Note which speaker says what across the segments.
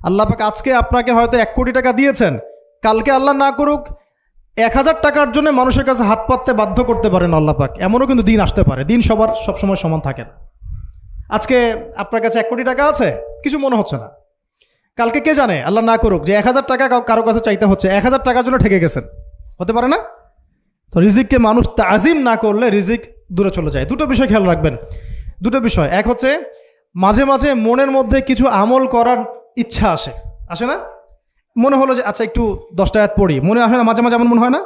Speaker 1: আল্লাহ পাক আজকে আপনাকে হয়তো 1 কোটি টাকা দিয়েছেন, কালকে আল্লাহ না করুক 1000 টাকার জন্য মানুষের কাছে হাত পাততে বাধ্য করতে পারেন আল্লাহ পাক। এমনও কিন্তু দিন আসতে পারে, দিন সবার সবসময় সমান থাকে না। আজকে আপনার কাছে 1 কোটি টাকা আছে, কিছু মনে হচ্ছে না, কালকে কে জানে আল্লাহ না করুক যে 1000 টাকা কারো কাছে চাইতে হচ্ছে, 1000 টাকার জন্য ঠেকে গেছেন, হতে পারে না? তো রিজিককে মানুষ তাজিম না করলে রিজিক দূরে চলে যায়। দুটো বিষয় খেয়াল রাখবেন, দুটো বিষয়। এক হচ্ছে মাঝে মাঝে মনের মধ্যে কিছু আমল করার ইচ্ছা আসে না? মনে হলো যে আচ্ছা একটু 10টা আয়াত পড়ি, মনে আসে না মাঝে মাঝে? এমন মনে হয় না?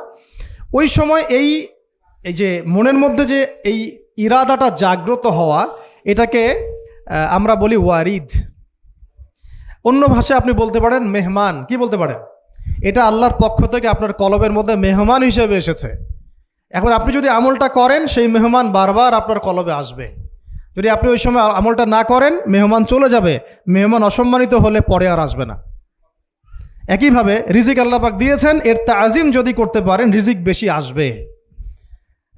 Speaker 1: ওই সময় এই যে মনের মধ্যে যে এই ইরাদাটা জাগ্রত হওয়া, এটাকে আমরা বলি ওয়ারিদ। অন্য ভাষায় আপনি বলতে পারেন মেহমান। কি বলতে পারেন? এটা আল্লাহর পক্ষ থেকে আপনার কলবের মধ্যে মেহমান হিসেবে এসেছে। এখন আপনি যদি আমলটা করেন, সেই মেহমান বারবার আপনার কলবে আসবে। যদি আপনি ওই সময় আমলটা না করেন, মেহমান চলে যাবে, মেহমান অসম্মানিত হলে পরে আর আসবে না। একইভাবে রিজিক আল্লাহ পাক দিয়েছেন, এর তাজিম যদি করতে পারেন রিজিক বেশি আসবে।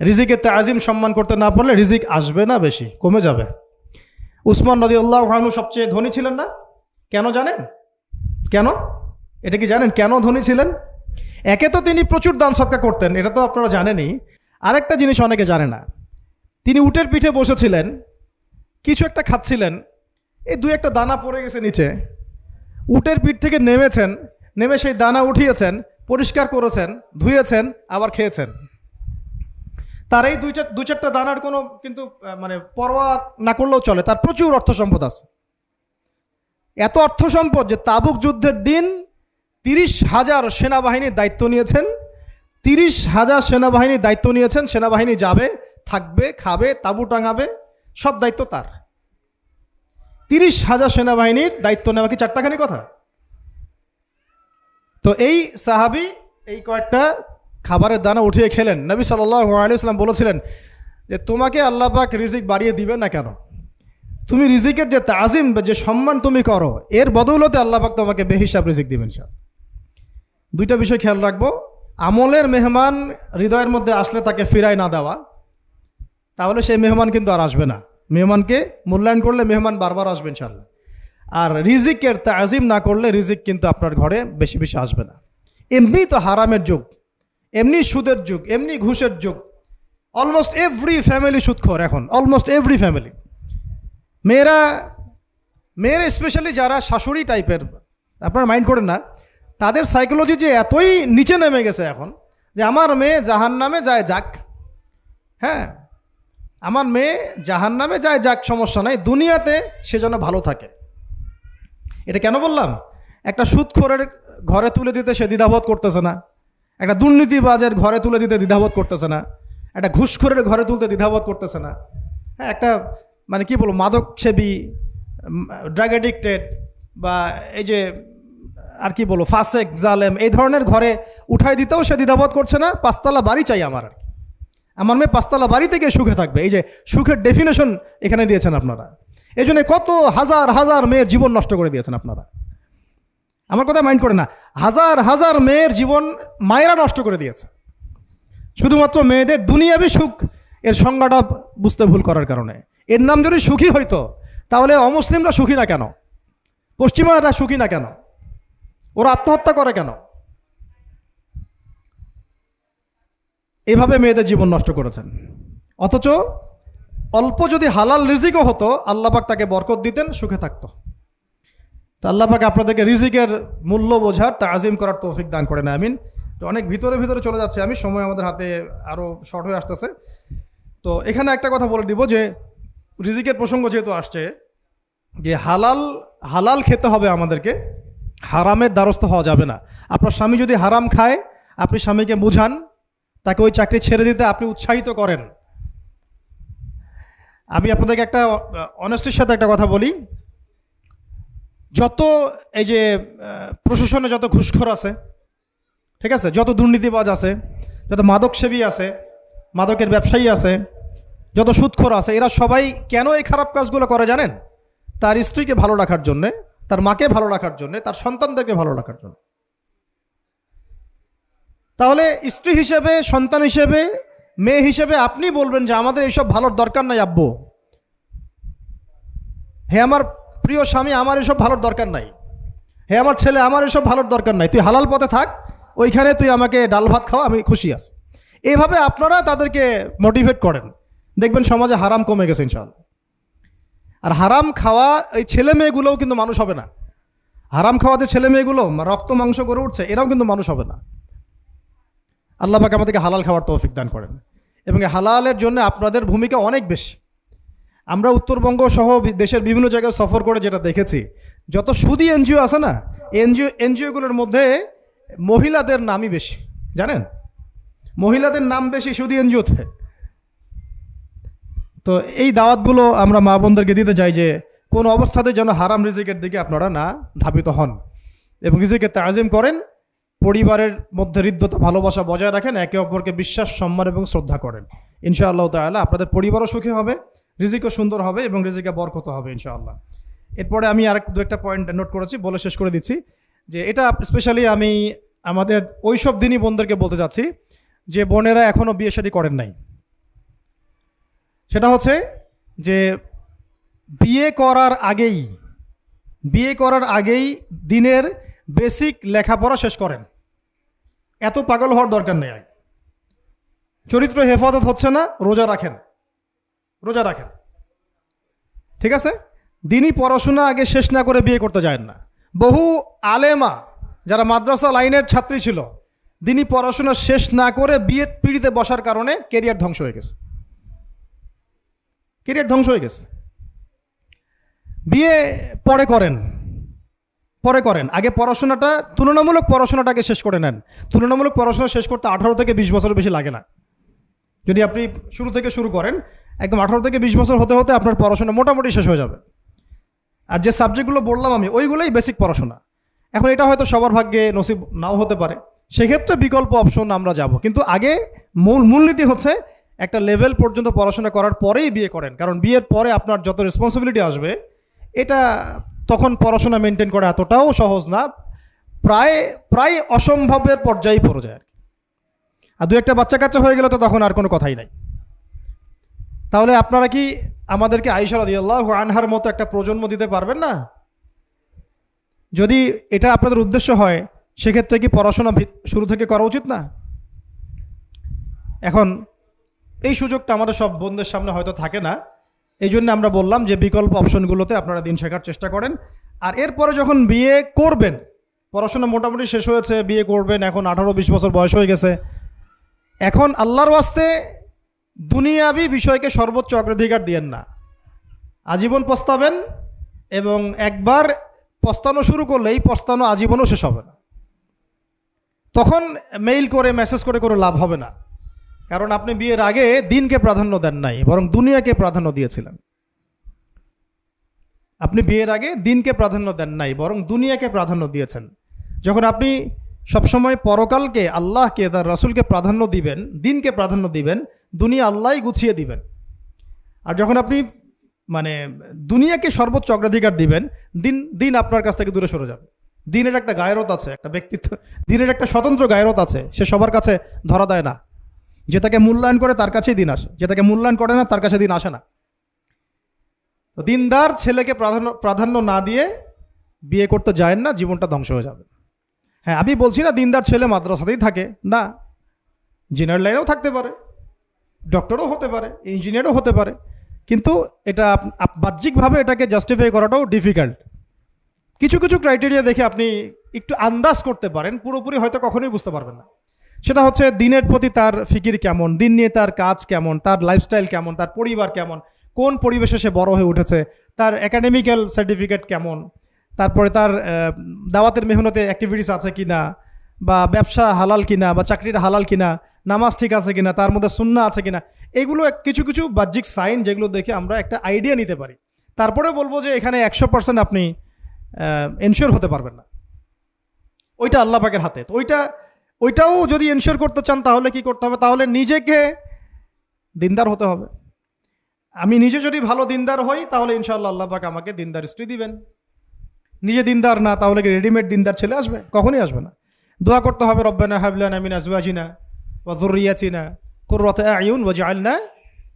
Speaker 1: রিজিকের তাজিম সম্মান করতে না পারলে রিজিক আসবে না, বেশি কমে যাবে। উসমান রাদিয়াল্লাহু আনহু সবচেয়ে ধনী ছিলেন না? কেন জানেন? কেন? এটা কি জানেন কেন ধনী ছিলেন? একে তো তিনি প্রচুর দান সদকা করতেন, এটা তো আপনারা জানেনই। আরেকটা জিনিস অনেকে জানে না, তিনি উটের পিঠে বসেছিলেন, কিছু একটা খাচ্ছিলেন, এই 2-1টা দানা পড়ে গেছে নিচে। উটের পিঠ থেকে নেমেছেন, নেমে সেই দানা উঠিয়েছেন, পরিষ্কার করেছেন, ধুয়েছেন, আবার খেয়েছেন। তার এই 2-4টা দানার কোনো কিন্তু মানে পরোয়া না করলেও চলে, তার প্রচুর অর্থ সম্পদ আছে। এত অর্থ সম্পদ যে তাবুক যুদ্ধের দিন 30,000 সেনাবাহিনীর দায়িত্ব নিয়েছেন। 30,000 সেনাবাহিনীর দায়িত্ব নিয়েছেন। সেনাবাহিনী যাবে, থাকবে, খাবে, তাঁবু টাঙাবে, সব দায়িত্ব তার। 30,000 সেনাবাহিনীর দায়িত্ব নেওয়া কি চারটাখানি কথা? তো এই সাহাবী এই কয়েকটা খাবারের দানা উঠিয়ে খেলেন। নবী সাল্লাল্লাহু আলাইহি ওয়াসাল্লাম বলেছিলেন যে তোমাকে আল্লাহ পাক রিজিক বাড়িয়ে দিবেন না কেন? তুমি রিজিকের যে তাজিম, যে সম্মান তুমি করো, এর বদৌলতে আল্লাহ পাক তোমাকে বেহিসাব রিজিক দিবেন। দুইটা বিষয় খেয়াল রাখবো। আমলের মেহমান হৃদয়ের মধ্যে আসলে তাকে ফিরায় না দেওয়া, তাহলে সেই মেহমান কিন্তু আর আসবে না। মেহমানকে মূল্যায়ন করলে মেহমান বারবার আসবে ইনশাআল্লাহ। আর রিজিকের তাজিম না করলে রিজিক কিন্তু আপনার ঘরে বেশি বেশি আসবে না। এমনি তো হারামের যুগ, এমনি সুদের যুগ, এমনি ঘুষের যুগ। অলমোস্ট এভরি ফ্যামিলি সুদখোর এখন, অলমোস্ট এভরি ফ্যামিলি। মেয়েরা স্পেশালি যারা শাশুড়ি টাইপের, আপনারা মাইন্ড করেন না, তাদের সাইকোলজি যে এতই নিচে নেমে গেছে এখন যে আমার মেয়ে জাহান্নামে যায় যাক, হ্যাঁ আমার মেয়ে জাহান্নামে যায় যাক, সমস্যা নাই, দুনিয়াতে সে যেন ভালো থাকে। এটা কেন বললাম? একটা সুদখোরের ঘরে তুলে দিতে সে দ্বিধাবোধ করতেছে না, একটা দুর্নীতিবাজের ঘরে তুলে দিতে দ্বিধাবোধ করতেছে না, একটা ঘুষখোরের ঘরে তুলতে দ্বিধাবোধ করতেছে না, হ্যাঁ একটা মানে কি বলবো মাদক সেবী, ড্রাগ অ্যাডিক্টেড বা এই যে আর কি বলবো ফাসেক জালেম, এই ধরনের ঘরে উঠাই দিতেও সে দ্বিধাবোধ করছে না। 5তলা বাড়ি চাই আমার, আর কি আমার মেয়ে 5তলা বাড়ি থেকে সুখে থাকবে। এই যে সুখের ডেফিনেশন এখানে দিয়েছেন আপনারা। এই জন্য কত হাজার হাজার মেয়ের জীবন নষ্ট করে দিয়েছেন আপনারা। আমার কথা মাইন্ড করে না, হাজার হাজার মেয়ের জীবন মায়েরা নষ্ট করে দিয়েছে, শুধুমাত্র মেয়েদের দুনিয়াবি সুখ এর সংজ্ঞাটা বুঝতে ভুল করার কারণে। এর নাম যদি সুখী হইতো তাহলে অমুসলিমরা সুখী না কেন? পশ্চিমারা সুখী না কেন? ওরা আত্মহত্যা করে কেন? এভাবে মেয়েদের জীবন নষ্ট করেছেন। অথচ অল্প যদি হালাল রিজিকও হতো, আল্লাহ পাক তাকে বরকত দিতেন, সুখে থাকতো। তা আল্লাহ পাক আপনাদেরকে রিজিকের মূল্য বোঝার, তাজিম করার তৌফিক দান করেন, আমিন। তো অনেক ভিতরে চলে যাচ্ছে আমি, সময় আমাদের হাতে আরও শর্ট হয়ে আসতেছে। তো এখানে একটা কথা বলে দিব যে রিজিকের প্রসঙ্গ যেহেতু আসছে, যে হালাল খেতে হবে আমাদেরকে, হারামের দ্বারস্থ হওয়া যাবে না। আপনার স্বামী যদি হারাম খায়, আপনি স্বামীকে বুঝান, তাকে ওই চাকরি ছেড়ে দিতে আপনি উৎসাহিত করেন। আমি আপনাদেরকে একটা অনেস্টির সাথে একটা কথা বলি, যত এই যে প্রশাসনে যত ঘুষখোর আছে, ঠিক আছে, যত দুর্নীতিবাজ আছে, যত মাদক সেবী আছে, মাদকের ব্যবসায়ী আছে, যত সুদখোর আছে, এরা সবাই কেন এই খারাপ কাজগুলো করে জানেন? তার স্ত্রীকে ভালো রাখার জন্যে, তার মাকে ভালো রাখার জন্যে, তার সন্তানদেরকে ভালো রাখার জন্য। তাহলে স্ত্রী হিসেবে, সন্তান হিসেবে, মেয়ে হিসেবে আপনি বলবেন যে আমাদের এইসব ভালোর দরকার নাই আব্বু, হে আমার প্রিয় স্বামী, আমার এসব ভালোর দরকার নাই। হে আমার ছেলে, আমার এসব ভালোর দরকার নাই, তুই হালাল পথে থাক, ওইখানে তুই আমাকে ডাল ভাত খাওয়া, আমি খুশি আছি। এইভাবে আপনারা তাদেরকে মোটিভেট করেন, দেখবেন সমাজে হারাম কমে গেছে ইনশাআল্লাহ। আর হারাম খাওয়া এই ছেলে মেয়েগুলোও কিন্তু মানুষ হবে না। হারাম খাওয়া যে ছেলে মেয়েগুলো রক্ত মাংস করে উঠছে, এরাও কিন্তু মানুষ হবে না। আল্লাহ পাক আমাদেরকে হালাল খাওয়ার তৌফিক দান করেন, এবং হালালের জন্য আপনাদের ভূমিকা অনেক বেশি। আমরা উত্তরবঙ্গ সহ দেশের বিভিন্ন জায়গায় সফর করে যেটা দেখেছি, যত সুদী এনজিও আছে না, এনজিওগুলোর মধ্যে মহিলাদের নামই বেশি, জানেন? মহিলাদের নাম বেশি সুদী এনজিওতে। তো এই দাওয়াতগুলো আমরা মা বোনদেরকে দিতে চাই যে কোন অবস্থাতে যেন হারাম রিজিকের দিকে আপনারা না ধাবিত হন, এবং রিজিকের তাজিম করেন, পরিবারের মধ্যে হৃদ্যতা ভালোবাসা বজায় রাখেন, একে অপরকে বিশ্বাস সম্মান এবং শ্রদ্ধা করেন। ইনশাআল্লাহ তাআলা আপনাদের পরিবারও সুখী হবে, রিজিকও সুন্দর হবে, এবং রিজিকে বরকত হবে ইনশাআল্লাহ। এরপরে আমি আর দু একটা পয়েন্ট নোট করেছি, বলে শেষ করে দিচ্ছি যে এটা স্পেশালি আমি আমাদের ওইসব দিনই বোনদেরকে বলতে চাচ্ছি যে বোনেরা এখনও বিয়ে শাদী করেন নাই। সেটা হচ্ছে যে বিয়ে করার আগেই দিনের বেসিক লেখাপড়া শেষ করেন। এত পাগল হওয়ার দরকার নেই। চরিত্র হেফাজত হচ্ছে না, রোজা রাখেন, ঠিক আছে? দিনই পড়াশোনা আগে শেষ না করে বিয়ে করতে যায় না। বহু আলেমা যারা মাদ্রাসা লাইনের ছাত্রী ছিল, দিনই পড়াশোনা শেষ না করে বিয়ে পিড়িতে বসার কারণে কেরিয়ার ধ্বংস হয়ে গেছে। বিয়ে পরে করেন, আগে পড়াশোনাটা, তুলনামূলক পড়াশোনাটাকে শেষ করে নেন। তুলনামূলক পড়াশোনা শেষ করতে 18 থেকে 20 বছর বেশি লাগে না। যদি আপনি শুরু থেকে শুরু করেন, একদম 18 থেকে 20 বছর হতে হতে আপনার পড়াশোনা মোটামুটি শেষ হয়ে যাবে। আর যে সাবজেক্টগুলো বললাম আমি, ওইগুলোই বেসিক পড়াশোনা। এখন এটা হয়তো সবার ভাগ্যে নসিব নাও হতে পারে, সেক্ষেত্রে বিকল্প অপশন আমরা যাব। কিন্তু আগে মূলনীতি হচ্ছে একটা লেভেল পর্যন্ত পড়াশোনা করার পরেই বিয়ে করেন, কারণ বিয়ের পরে আপনার যত রেসপন্সিবিলিটি আসবে, এটা তখন পড়াশোনা মেনটেন করা এতটাও সহজ না, প্রায় অসম্ভবের পর্যায়ে পড়ে যায় আর দু একটা বাচ্চা কাচ্চা হয়ে গেলে তো তখন আর কোনো কথাই নাই। তাহলে আপনারা কি আমাদেরকে আয়েশা রাদিয়াল্লাহু আনহার মতো একটা প্রজন্ম দিতে পারবেন না? যদি এটা আপনাদের উদ্দেশ্য হয়, সেক্ষেত্রে কি পড়াশোনা শুরু থেকে করা উচিত না? এখন এই সুযোগটা আমাদের সব বোনদের সামনে হয়তো থাকে না, এই জন্য আমরা বললাম যে বিকল্প অপশনগুলোতে আপনারা দিন শেখার চেষ্টা করেন। আর এরপরে যখন বিয়ে করবেন, পড়াশোনা মোটামুটি শেষ হয়েছে, বিয়ে করবেন, এখন 18-20 বছর বয়স হয়ে গেছে, এখন আল্লাহর ওয়াস্তে দুনিয়াবি বিষয়কে সর্বোচ্চ অগ্রাধিকার দিয়েন না। আজীবন পস্তাবেন, এবং একবার পস্তানো শুরু করলে এই পস্তানো আজীবনও শেষ হবে না। তখন মেইল করে মেসেজ করে কোনো লাভ হবে না, কারণ আপনি বিয়ের আগে দিনকে প্রাধান্য দেন নাই, বরং দুনিয়াকে প্রাধান্য দিয়েছিলেন। আপনি বিয়ের আগে দিনকে প্রাধান্য দেন নাই, বরং দুনিয়াকে প্রাধান্য দিয়েছেন। যখন আপনি সবসময় পরকালকে, আল্লাহকে, তার রাসূলকে প্রাধান্য দিবেন, দিনকে প্রাধান্য দিবেন, দুনিয়া আল্লাহই গুছিয়ে দিবেন। আর যখন আপনি দুনিয়াকে সর্বোচ্চ অগ্রাধিকার দিবেন, দিন আপনার কাছ থেকে দূরে সরে যাবে। দিনের একটা গায়রত আছে, একটা ব্যক্তিত্ব, দিনের একটা স্বতন্ত্র গায়রত আছে, সে সবার কাছে ধরা দেয় না। যে তাকে মূল্যায়ন করে তার কাছেই দিন আসে, যে তাকে মূল্যায়ন করে না তার কাছে দিন আসে না। তো দিনদার ছেলেকে প্রাধান্য না দিয়ে বিয়ে করতে যায় না, জীবনটা ধ্বংস হয়ে যাবে। হ্যাঁ, আমি বলছি না দিনদার ছেলে মাদ্রাসাতেই থাকে, না, ইঞ্জিনিয়ার লাইনেও থাকতে পারে, ডক্টরও হতে পারে, ইঞ্জিনিয়ারও হতে পারে, কিন্তু এটা বাহ্যিকভাবে এটাকে জাস্টিফাই করাটাও ডিফিকাল্ট। কিছু কিছু ক্রাইটেরিয়া দেখে আপনি একটু আন্দাজ করতে পারেন, পুরোপুরি হয়তো কখনোই বুঝতে পারবেন না। সেটা হচ্ছে দিনের প্রতি তার ফিকির কেমন, দিন নিয়ে তার কাজ কেমন, তার লাইফস্টাইল কেমন, তার পরিবার কেমন, কোন পরিবেশে সে বড় হয়ে উঠেছে, তার একাডেমিক্যাল সার্টিফিকেট কেমন, তারপরে তার দাওয়াতের মেহনতে অ্যাক্টিভিটিস আছে কিনা, বা ব্যবসা হালাল কিনা, বা চাকরিটা হালাল কিনা, নামাজ ঠিক আছে কিনা, তার মধ্যে সুন্নাহ আছে কিনা, এগুলো কিছু কিছু বাহ্যিক সাইন যেগুলো দেখে আমরা একটা আইডিয়া নিতে পারি। তারপরে বলবো যে এখানে 100% আপনি এনশিওর হতে পারবেন না, ওইটা আল্লাহ পাকের হাতে। তো ওইটাও যদি এনশিওর করতে চান তাহলে কি করতে হবে? তাহলে নিজেকে দিনদার হতে হবে। আমি নিজে যদি ভালো দিনদার হই তাহলে ইনশাআল্লাহ আল্লাহ পাক আমাকে দিনদার স্ত্রী দিবেন। নিজে দিনদার না, তাহলে কি রেডিমেড দিনদার ছেলে আসবে? কখনই আসবে না। দোয়া করতে হবে, রব্বানা হাব লানা মিন আজওয়াজিনা ওয়া যুররিয়াতিনা কুররাতা আয়ুন ওয়াজআলনা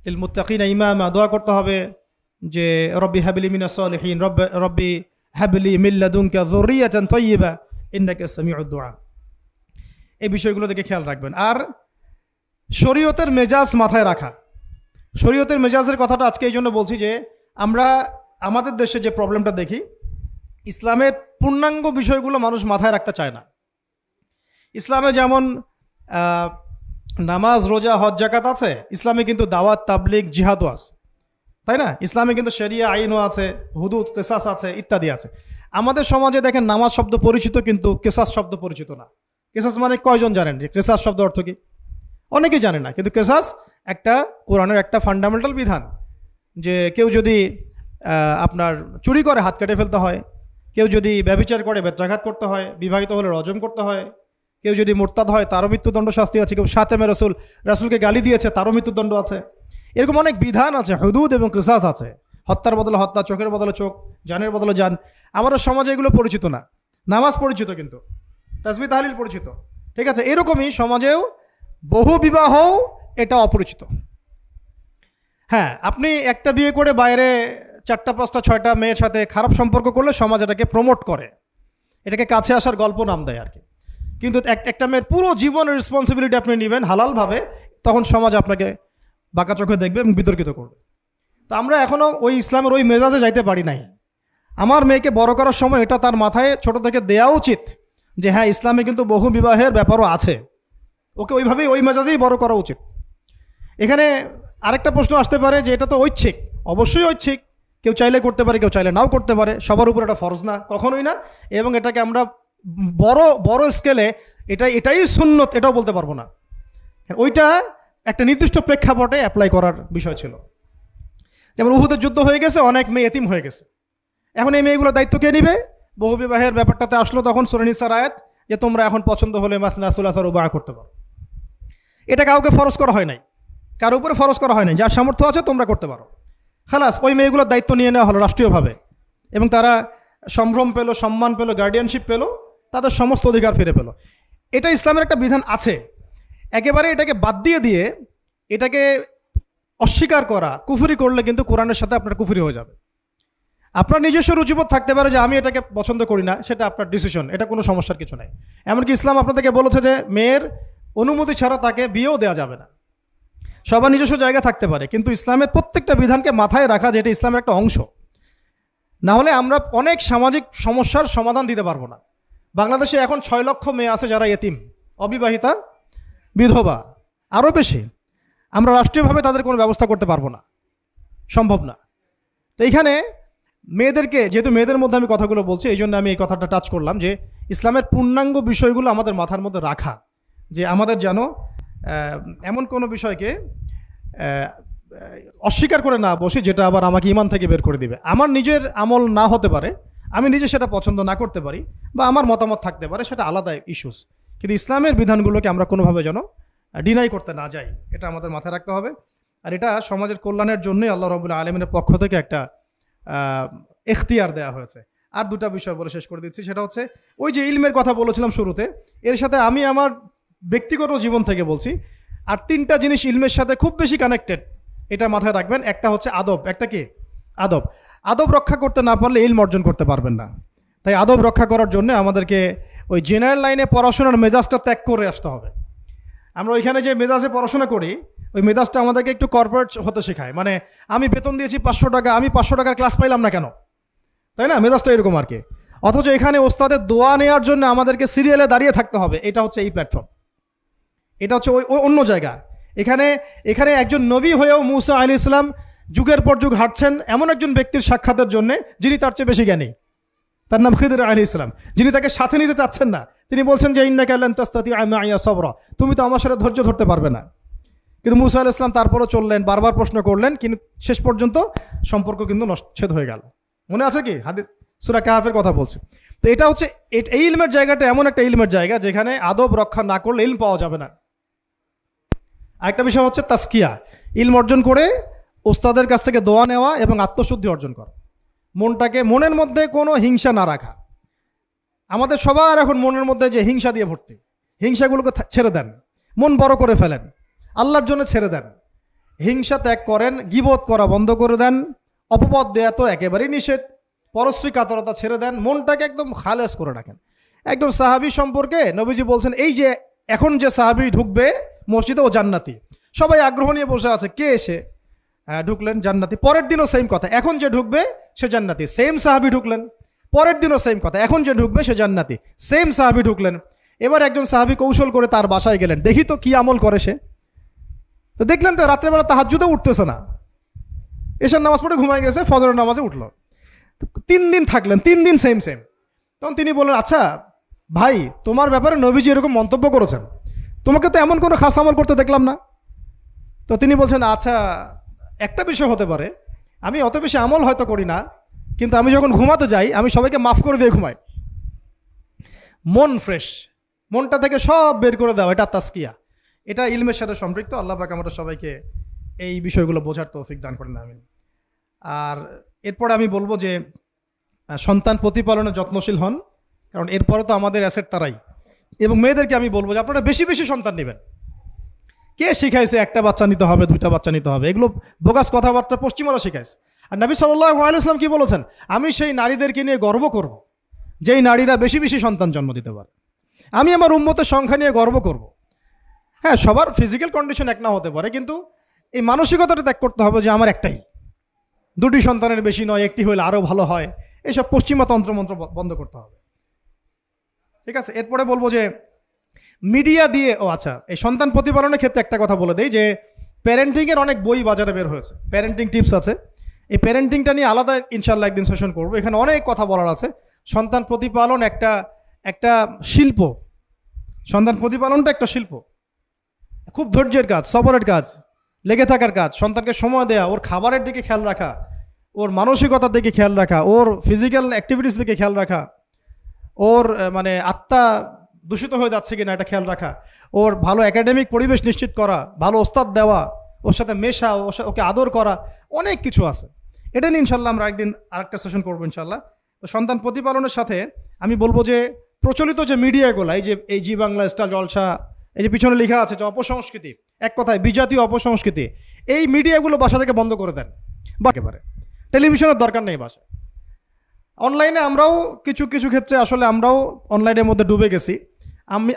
Speaker 1: লিল মুত্তাকিনা ইমামা। দোয়া করতে হবে যে রব্বি হাবলি মিনাস সালিহিন, রব্বি হাবলি মিন লাদুনকা যুররিয়াতান তাইয়্যিবা ইন্নাকা সামিউদ দুআ। এই বিষয়গুলো দেখে খেয়াল রাখবেন। আর শরীয়তের মেজাজ মাথায় রাখা। শরীয়তের মেজাজের কথাটা আজকে এই জন্য বলছি যে আমরা আমাদের দেশে যে প্রবলেমটা দেখি, ইসলামের পূর্ণাঙ্গ বিষয়গুলো মানুষ মাথায় রাখতে চায় না। ইসলামে যেমন নামাজ, রোজা, হজ, যাকাত আছে, ইসলামে কিন্তু দাওয়াত, তাবলিগ, জিহাদও আছে, তাই না? ইসলামে কিন্তু শরিয়া আইনও আছে, হুদুদ, কেসাস আছে, ইত্যাদি আছে। আমাদের সমাজে দেখেন নামাজ শব্দ পরিচিত কিন্তু কেসাস শব্দ পরিচিত না। কেসাস মানে কয়জন জানেন যে কেসাস শব্দ অর্থ কি? অনেকেই জানে না। কিন্তু কেসাস একটা কোরআনের একটা ফান্ডামেন্টাল বিধান যে কেউ যদি আপনার চুরি করে হাত কেটে ফেলতে হয়, কেউ যদি ব্যভিচার করে বেত্রাঘাত করতে হয়, বিবাহিত হলে রজম করতে হয়, কেউ যদি মোরতাদ হয় তারও মৃত্যুদণ্ড শাস্তি আছে, কেউ শাতেমে রাসূলকে গালি দিয়েছে তারও মৃত্যুদণ্ড আছে। এরকম অনেক বিধান আছে, হুদুদ এবং কিসাস আছে। হত্যার বদলে হত্যা, চোখের বদলে চোখ, জানের বদলে জান। আমাদের সমাজে এগুলো পরিচিত না। নামাজ পরিচিত কিন্তু, তাসবিহ তাহলিল পরিচিত, ঠিক আছে? এরকমই সমাজেও বহু বিবাহ এটা অপরিচিত। হ্যাঁ, আপনি একটা বিয়ে করে বাইরে 4টা 5টা 6টা মেয়ের সাথে খারাপ সম্পর্ক করলে সমাজ এটাকে প্রমোট করে, এটাকে কাছে আসার গল্প নাম দেয় আর কি। কিন্তু একটা মেয়ের পুরো জীবনের রেসপন্সিবিলিটি আপনি নেবেন হালালভাবে, তখন সমাজ আপনাকে বাঁকা চোখে দেখবে এবং বিতর্কিত করবে। তো আমরা এখনও ওই ইসলামের ওই মেজাজে যাইতে পারি নাই। আমার মেয়েকে বড় করার সময় এটা তার মাথায় ছোট থেকে দেওয়া উচিত যে হ্যাঁ, ইসলামে কিন্তু বহু বিবাহের ব্যাপারও আছে, ওকে ওইভাবেই ওই মেজাজেই বড় করা উচিত। এখানে আরেকটা প্রশ্ন আসতে পারে যে এটা তো ঐচ্ছিক। অবশ্যই ঐচ্ছিক, কেউ চাইলে করতে পারে, কেউ চাইলে নাও করতে পারে, সবার উপর এটা ফরজ না, কখনোই না। এবং এটাকে আমরা বড় বড় স্কেলে এটাই সুন্নত এটাও বলতে পারবো না। ওইটা একটা নির্দিষ্ট প্রেক্ষাপটে অ্যাপ্লাই করার বিষয় ছিল। যেমন উহুদের যুদ্ধ হয়ে গেছে, অনেক মেয়ে এতিম হয়ে গেছে, এখন এই মেয়েগুলোর দায়িত্ব কে নিবে? বহু বিবাহের ব্যাপারটাতে আসলো তখন সূরা নিসার আয়াত যে তোমরা এখন পছন্দ হলে মাসনা সুলাসা রুবা করতে পারো। এটা কাউকে ফরজ করা হয় নাই, কারো উপরে ফরজ করা হয় নাই। যার সামর্থ্য আছে তোমরা করতে পারো, খালাস। ওই মেয়েগুলোর দায়িত্ব নিয়ে নেওয়া হলো রাষ্ট্রীয়ভাবে, এবং তারা সম্ভ্রম পেল, সম্মান পেল, গার্ডিয়ানশিপ পেল, তাদের সমস্ত অধিকার ফিরে পেল। এটা ইসলামের একটা বিধান আছে। একেবারে এটাকে বাদ দিয়ে এটাকে অস্বীকার করা, কুফরি করলে কিন্তু কোরআনের সাথে আপনার কুফরি হয়ে যাবে। আপনার নিজস্ব রুচিবোধ থাকতে পারে যে আমি এটাকে পছন্দ করি না, সেটা আপনার ডিসিশন, এটা কোনো সমস্যার কিছু নাই। এমনকি ইসলাম আপনাদেরকে বলেছে যে মেয়ের অনুমতি ছাড়া তাকে বিয়েও দেওয়া যাবে না। সবার নিজস্ব জায়গা থাকতে পারে, কিন্তু ইসলামের প্রত্যেকটা বিধানকে মাথায় রাখা যে এটা ইসলামের একটা অংশ। না হলে আমরা অনেক সামাজিক সমস্যার সমাধান দিতে পারবো না। বাংলাদেশে এখন 6 লক্ষ মেয়ে আছে যারা এতিম, অবিবাহিতা, বিধবা, আরও বেশি। আমরা রাষ্ট্রীয়ভাবে তাদের কোনো ব্যবস্থা করতে পারবো না, সম্ভব না। তো এইখানে মেয়েদেরকে, যেহেতু মেয়েদের মধ্যে আমি কথাগুলো বলছি, এই জন্য আমি এই কথাটা টাচ করলাম যে ইসলামের পূর্ণাঙ্গ বিষয়গুলো আমাদের মাথার মধ্যে রাখা, যে আমাদের যেন এমন কোনো বিষয়কে অস্বীকার করে না বসি যেটা আবার আমাকে ইমান থেকে বের করে দিবে। আমার নিজের আমল না হতে পারে, আমি নিজে সেটা পছন্দ না করতে পারি, বা আমার মতামত থাকতে পারে, সেটা আলাদা ইস্যুস। কিন্তু ইসলামের বিধানগুলোকে আমরা কোনোভাবে যেন ডিনাই করতে না যাই, এটা আমাদের মাথায় রাখতে হবে। আর এটা সমাজের কল্যাণের জন্যই আল্লাহ রাব্বুল আলামিনের পক্ষ থেকে একটা এখতিয়ার দেওয়া হয়েছে। আর দুটা বিষয় বলে শেষ করে দিচ্ছি, সেটা হচ্ছে ওই যে ইলমের কথা বলেছিলাম শুরুতে, এর সাথে আমি আমার ব্যক্তিগত জীবন থেকে বলছি। আর 3টা জিনিস ইলমের সাথে খুব বেশি কানেক্টেড, এটা মাথায় রাখবেন। একটা হচ্ছে আদব। একটা কি? আদব। আদব রক্ষা করতে না পারলে ইলম অর্জন করতে পারবেন না। তাই আদব রক্ষা করার জন্য আমাদেরকে ওই জেনারেল লাইনে পড়াশোনার মেজাজটা ত্যাগ করে আসতে হবে। আমরা ওইখানে যে মেজাজে পড়াশোনা করি, ওই মেজাজটা আমাদেরকে একটু কর্পোরেট হতে শেখায়। মানে আমি বেতন দিয়েছি 500 টাকা, আমি 500 টাকার ক্লাস পাইলাম না কেন, তাই না? মেজাজটা এরকম আর কি। অথচ এখানে ওস্তাদের দোয়া নেওয়ার জন্য আমাদেরকে সিরিয়ালে দাঁড়িয়ে থাকতে হবে। এটা হচ্ছে এই প্ল্যাটফর্ম, এটা হচ্ছে ওই অন্য জায়গা। এখানে একজন নবী হয়েও মুসা আলাইহিস সালাম যুগের পর যুগ হাঁটছেন এমন একজন ব্যক্তির সাক্ষাতের জন্য যিনি তার চেয়ে বেশি জ্ঞানী। তার নাম খিদর আলাইহিস সালাম, যিনি তাকে সাথে নিতে চাচ্ছেন না। তিনি বলছেন যে ইন্নাকা লান তাস্তাতিআ মাইয়া সাবরা, তুমি তো আমার সাথে ধৈর্য ধরতে পারবে না। কিন্তু মুসা আলাইহিস সালাম তারপরও চললেন, বারবার প্রশ্ন করলেন, কিন্তু শেষ পর্যন্ত সম্পর্ক কিন্তু নচ্ছেদ হয়ে গেল। মনে আছে কি? হাদিস সূরা কাহফের কথা বলছে। তো এটা হচ্ছে এই ইলমের জায়গাটা এমন একটা ইলমের জায়গা যেখানে আদব রক্ষা না করলে ইলম পাওয়া যাবে না। আরেকটা বিষয় হচ্ছে তাসকিয়া, ইলম অর্জন করে ওস্তাদের কাছ থেকে দোয়া নেওয়া এবং আত্মশুদ্ধি অর্জন করা। মনের মধ্যে কোনো হিংসা না রাখা। আমাদের সবার এখন মনের মধ্যে যে হিংসা দিয়ে ভর্তি, হিংসাগুলোকে ছেড়ে দেন, মন বড় করে ফেলেন, আল্লাহর জন্য ছেড়ে দেন, হিংসা ত্যাগ করেন, গীবত করা বন্ধ করে দেন, অপবাদ দেয়া তো একেবারেই নিষেধ। পরশ্রী কাতরতা ছেড়ে দেন, মনটাকে একদম খালেস করে রাখেন। একদম সাহাবী সম্পর্কে নবীজি বলছেন, এই যে এখন যে সাহাবী ঢুকবে মসজিদে ও জান্নাতি, সবাই আগ্রহ নিয়ে বসে আছে, কে এসে ঢুকলেন জান্নাতি। পরের দিনও সেম কথা, এখন যে ঢুকবে সে জান্নাতি। সেম সাহাবী ঢুকলেন, পরের দিনও সেম কথা, এখন যে ঢুকবে সে জান্নাতি। সেম সাহাবী ঢুকলেন। এবার একজন সাহাবী কৌশল করে তার বাসায় গেলেন, দেখি তো কি আমল করে সে। তো দেখলেন তো রাত্রেবেলা তাহাজ্জুদে উঠতেছে না, এশার নামাজ পড়ে ঘুমায় গেছে, ফজরের নামাজে উঠলো। 3 দিন থাকলেন, 3 দিন সেম সেম। তখন তিনি বললেন, আচ্ছা ভাই, তোমার ব্যাপারে নবীজি এরকম মন্তব্য করেছেন, তোমাকে তো এমন কোনো খাস আমল করতে দেখলাম না। তো তিনি বলছেন, আচ্ছা একটা বিষয় হতে পারে, আমি অত বেশি আমল হয়তো করি না, কিন্তু আমি যখন ঘুমাতে যাই আমি সবাইকে মাফ করে দিয়ে ঘুমাই। মন ফ্রেশ, মনটা থেকে সব বের করে দেওয়া, এটা তাসকিয়া, এটা ইলমের সাথে সম্পৃক্ত। আল্লাহ পাক আমরা সবাইকে এই বিষয়গুলো বোঝার তৌফিক দান করেন, আমিন। আর এরপরে আমি বলবো যে সন্তান প্রতিপালনে যত্নশীল হন, কারণ এরপরে তো আমাদের অ্যাসেট তারাই। এবং মেয়েদেরকে আমি বলবো যে আপনারা বেশি বেশি সন্তান নেবেন। কে শিখাইছে একটা বাচ্চা নিতে হবে, 2টা বাচ্চা নিতে হবে? এগুলো বোগাস কথাবার্তা পশ্চিমারা শিখাইছে। আর নবী সাল্লাল্লাহু আলাইহি ওয়াসাল্লাম কি বলেছেন? আমি সেই নারীদেরকে নিয়ে গর্ব করব যেই নারীরা বেশি বেশি সন্তান জন্ম দিতে পারে। আমি আমার উম্মতের সংখ্যা নিয়ে গর্ব করব। হ্যাঁ, সবার ফিজিক্যাল কন্ডিশন এক না হতে পারে, কিন্তু এই মানসিকতাটা ত্যাগ করতে হবে যে আমার একটাই, 2টি সন্তানের বেশি নয়, একটি হলে আরও ভালো হয়। এইসব পশ্চিমা তন্ত্রমন্ত্র বন্ধ করতে হবে, ঠিক আছে? এরপরে বলবো যে মিডিয়া দিয়ে, আচ্ছা, এই সন্তান প্রতিপালনের ক্ষেত্রে একটা কথা বলে দেই যে প্যারেন্টিংয়ের অনেক বই বাজারে বের হয়েছে, প্যারেন্টিং টিপস আছে। এই প্যারেন্টিংটা নিয়ে আলাদা ইনশাল্লাহ একদিন সেশন করবো, এখানে অনেক কথা বলার আছে। সন্তান প্রতিপালন একটা শিল্প, সন্তান প্রতিপালনটা একটা শিল্প, খুব ধৈর্যের কাজ, সবরের কাজ, লেগে থাকার কাজ। সন্তানকে সময় দেওয়া, ওর খাবারের দিকে খেয়াল রাখা, ওর মানসিকতার দিকে খেয়াল রাখা, ওর ফিজিক্যাল অ্যাক্টিভিটিস দিকে খেয়াল রাখা, ওর মানে আত্মা দূষিত হয়ে যাচ্ছে কিনা এটা খেয়াল রাখা, ওর ভালো একাডেমিক পরিবেশ নিশ্চিত করা, ভালো ওস্তাদ দেওয়া, ওর সাথে মেশা, ওকে আদর করা, অনেক কিছু আছে। এটা নিয়ে ইনশাল্লাহ আমরা একদিন আরেকটা সেশন করবো ইনশাল্লাহ। তো সন্তান প্রতিপালনের সাথে আমি বলবো যে প্রচলিত যে মিডিয়াগুলো, এই জি বাংলা, স্টার জলসা, এই যে পিছনে লেখা আছে যে অপসংস্কৃতি, এক কথায় বিজাতীয় অপসংস্কৃতি, এই মিডিয়াগুলো বাসা থেকে বন্ধ করে দেন বা একেবারে টেলিভিশনের দরকার নেই বাসায়। অনলাইনে আমরাও কিছু কিছু ক্ষেত্রে আসলে আমরাও অনলাইনের মধ্যে ডুবে গেছি।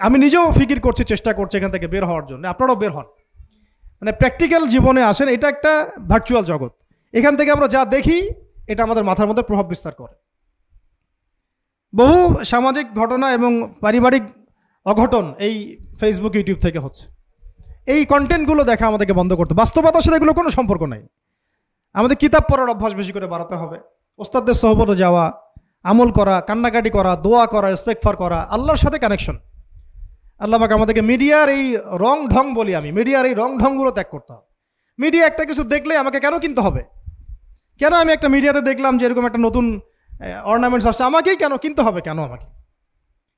Speaker 1: আমি নিজেও ফিকির করছি, চেষ্টা করছি এখান থেকে বের হওয়ার জন্য। আপনারাও বের হন, মানে প্র্যাকটিক্যাল জীবনে আসেন। এটা একটা ভার্চুয়াল জগৎ, এখান থেকে আমরা যা দেখি এটা আমাদের মাথার মধ্যে প্রভাব বিস্তার করে। বহু সামাজিক ঘটনা এবং পারিবারিক অঘটন এই ফেসবুক, ইউটিউব থেকে হচ্ছে। এই কন্টেন্টগুলো দেখা আমাদেরকে বন্ধ করতে, বাস্তবতার সাথে এগুলো কোনো সম্পর্ক নাই। আমাদের কিতাব পড়ার অভ্যাস বেশি করে বাড়াতে হবে, ওস্তাদদের সহবতে যাওয়া, আমল করা, কান্নাকাটি করা, দোয়া করা, ইস্তেগফার করা, আল্লাহর সাথে কানেকশন। আল্লাহ পাক আমাদেরকে মিডিয়ার এই রং ঢং বলি আমি, মিডিয়ার এই রং ঢংগুলো ত্যাগ করতে হবে। মিডিয়া একটা কিছু দেখলে আমাকে কেন কিনতে হবে? কেন আমি একটা মিডিয়াতে দেখলাম যে এরকম একটা নতুন অর্নামেন্টস আসছে, আমাকেই কেন কিনতে হবে?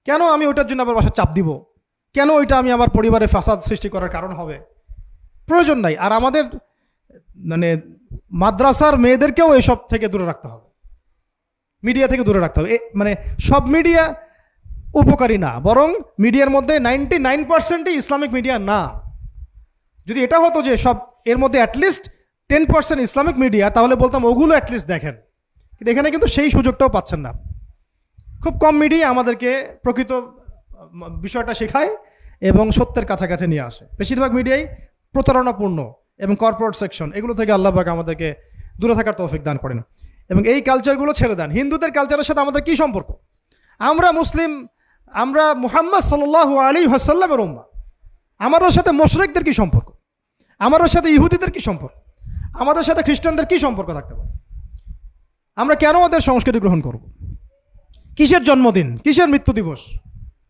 Speaker 1: কেন আমি ওইটার জন্য আবার বাসায় চাপ দিব? কেন ওইটা আমি আমার পরিবারে ফাসাদ সৃষ্টি করার কারণ হবে? প্রয়োজন নাই। আর আমাদের মানে মাদ্রাসার মেয়েদেরকেও এসব থেকে দূরে রাখতে হবে, মিডিয়া থেকে দূরে রাখতে হবে। মানে সব মিডিয়া উপকারী না, বরং মিডিয়ার মধ্যে 99%ই ইসলামিক মিডিয়া না। যদি এটা হতো যে সব এর মধ্যে অ্যাটলিস্ট 10% ইসলামিক মিডিয়া, তাহলে বলতাম ওগুলো অ্যাটলিস্ট দেখেন। কিন্তু এখানে কিন্তু সেই সুযোগটাও পাচ্ছেন না। খুব কম মিডিয়া আমাদেরকে প্রকৃত বিষয়টা শেখায় এবং সত্যের কাছাকাছি নিয়ে আসে। বেশিরভাগ মিডিয়াই প্রতারণাপূর্ণ এবং কর্পোরেট সেকশন, এগুলো থেকে আল্লাহ পাক আমাদেরকে দূরে থাকার তৌফিক দান করেন এবং এই কালচারগুলো ছেড়ে দেন। হিন্দুদের কালচারের সাথে আমাদের কী সম্পর্ক? আমরা মুসলিম, আমরা মুহাম্মদ সাল্লাল্লাহু আলাইহি ওয়াসাল্লামের উম্মাহ। আমাদের সাথে মুশরিকদের কী সম্পর্ক? আমাদের সাথে ইহুদিদের কী সম্পর্ক? আমাদের সাথে খ্রিস্টানদের কী সম্পর্ক থাকতে পারে? আমরা কেন ওদের সংস্কৃতি গ্রহণ করব? কিসের জন্মদিন, কিসের মৃত্যু দিবস,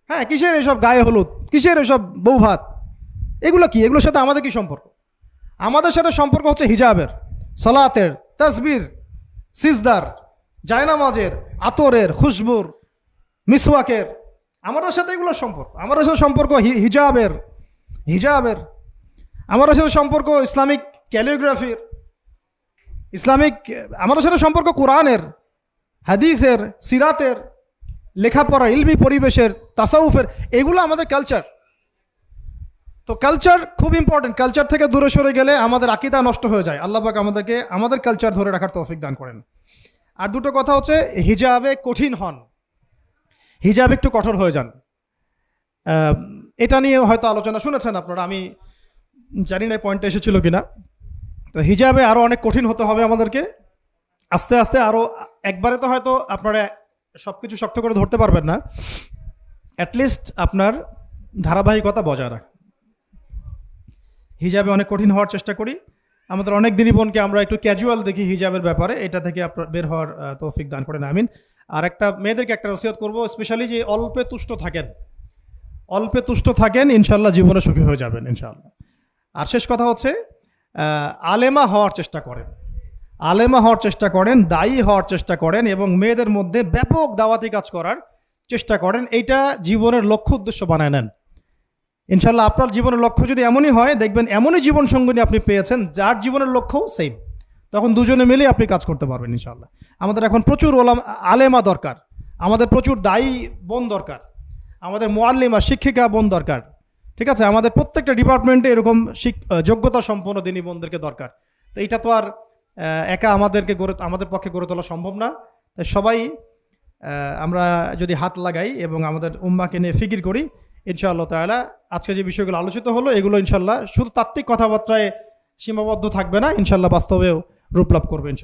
Speaker 1: হ্যাঁ, কিসের এসব গায়ে হলুদ, কিসের এসব বৌভাত, এগুলো কি? এগুলোর সাথে আমাদের কী সম্পর্ক? আমাদের সাথে সম্পর্ক হচ্ছে হিজাবের, সালাতের, তাসবির, সিজদার, জায়নামাজের, আতরের, খুশবুর, মিসওয়াকের। আমাদের সাথে এগুলোর সম্পর্ক। আমাদের সাথে সম্পর্ক হিজাবের। আমাদের সাথে সম্পর্ক ইসলামিক ক্যালিগ্রাফির, আমাদের সাথে সম্পর্ক কোরআনের, হাদিসের, সিরাতের, লেখাপড়া, ইলমি পরিবেশের, তাসাউফের। এগুলো আমাদের কালচার। তো কালচার খুব ইম্পর্টেন্ট। কালচার থেকে দূরে সরে গেলে আমাদের আকীদা নষ্ট হয়ে যায়। আল্লাহ পাক আমাদেরকে আমাদের কালচার ধরে রাখার তৌফিক দান করেন। আর দুটো কথা হচ্ছে, হিজাবে কঠিন হন, হিজাব একটু কঠোর হয়ে যান। এটা নিয়ে হয়তো আলোচনা শুনেছেন আপনারা, আমি জানি না পয়েন্টটা এসেছিল কিনা। তো হিজাবে আরও অনেক কঠিন হতে হবে আমাদেরকে, আস্তে আস্তে আরও। একবারে তো হয়তো আপনারা সব কিছু শক্ত করে ধরতে পারবেন না, অ্যাটলিস্ট আপনার ধারাবাহিকতা বজায় রাখ। হিজাবে অনেক কঠিন হওয়ার চেষ্টা করি। আমাদের অনেক দিনই বোনকে আমরা একটু ক্যাজুয়াল দেখি হিজাবের ব্যাপারে, এটা থেকে আপনার বের হওয়ার তৌফিক দান করেন, আমিন। আর একটা মেয়েদেরকে একটা নসিহত করবো, স্পেশালি যে অল্পে তুষ্ট থাকেন, অল্পে তুষ্ট থাকেন, ইনশাল্লাহ জীবনে সুখী হয়ে যাবেন ইনশাল্লাহ। আর শেষ কথা হচ্ছে, আলেমা হওয়ার চেষ্টা করেন, আলেমা হওয়ার চেষ্টা করেন, দায়ী হওয়ার চেষ্টা করেন, এবং মেয়েদের মধ্যে ব্যাপক দাওয়াতি কাজ করার চেষ্টা করেন। এইটা জীবনের লক্ষ্য উদ্দেশ্য বানায় নেন ইনশাল্লাহ। আপনার জীবনের লক্ষ্য যদি এমনই হয়, দেখবেন এমনই জীবন সঙ্গিনী আপনি পেয়েছেন যার জীবনের লক্ষ্যও সেম, তখন দুজনে মিলে আপনি কাজ করতে পারবেন ইনশাল্লাহ। আমাদের এখন প্রচুর আলেমা দরকার, আমাদের প্রচুর দায়ী বোন দরকার, আমাদের মুআল্লিমা শিক্ষিকা বোন দরকার, ঠিক আছে? আমাদের প্রত্যেকটা ডিপার্টমেন্টে এরকম যোগ্যতা সম্পন্ন দিনী বোনদেরকে দরকার। তো এইটা তো আর একা আমাদের পক্ষে গড়ে তোলা সম্ভব না। তাই সবাই আমরা যদি হাত লাগাই এবং আমাদের উম্মাকে নিয়ে ফিকির করি, ইনশাআল্লাহ তাআলা আজকে যে বিষয়গুলো আলোচিত হলো, এগুলো ইনশাআল্লাহ শুধু তাত্ত্বিক কথাবার্তায় সীমাবদ্ধ থাকবে না, ইনশাআল্লাহ বাস্তবেও রূপ লাভ করবে ইনশাআল্লাহ।